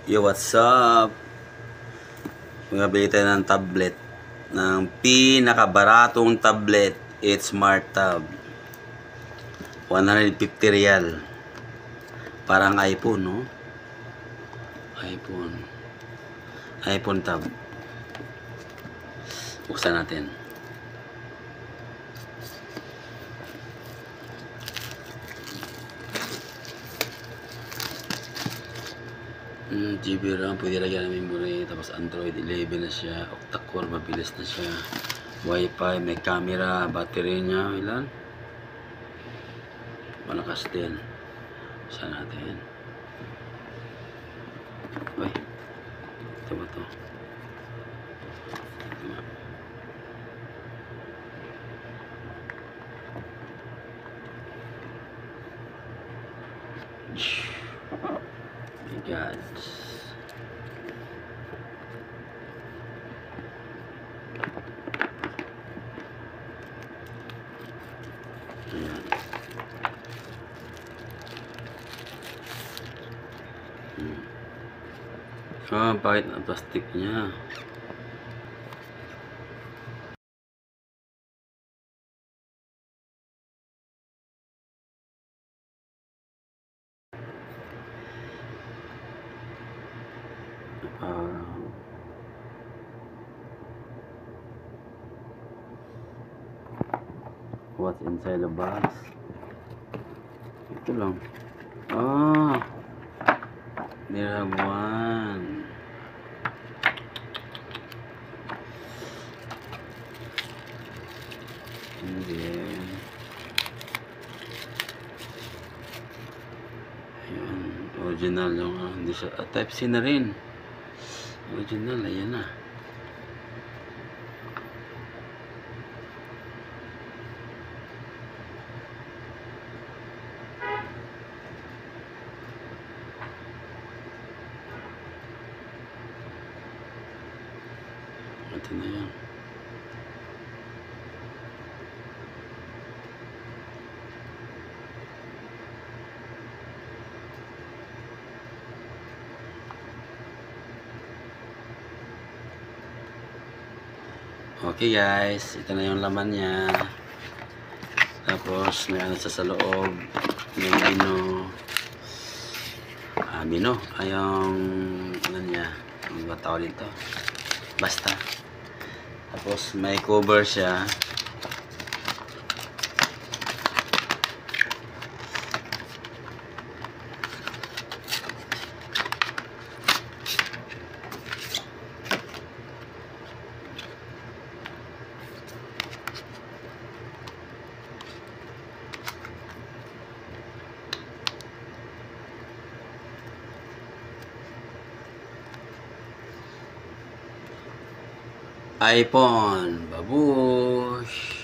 Yo, what's up? Magabili tayo ng tablet. Ng pinakabaratong tablet. It's Smart Tab. 150 real. Parang iPhone, no? iPhone Tab. Buksan natin. GB RAM, pwede lagyan ng memory, tapos Android 11 na siya, octa-core, mabilis na siya, Wi-Fi, may camera, battery niya, ilan? Malakas din. Saan natin? Uy, ito ba ito? My God. Ayan. Bakit ang plastic niya? What's inside the box? Ito lang. Nirabuan. And then ayan, original yung hindi siya type C na rin. Original, ayan na. Ito na yan. Okay guys, ito na yung laman niya. Tapos may ano sa loob. May mino. Yung ano niya, ang ba tawag dito? Basta. Tapos may cover siya. iPhone, babush.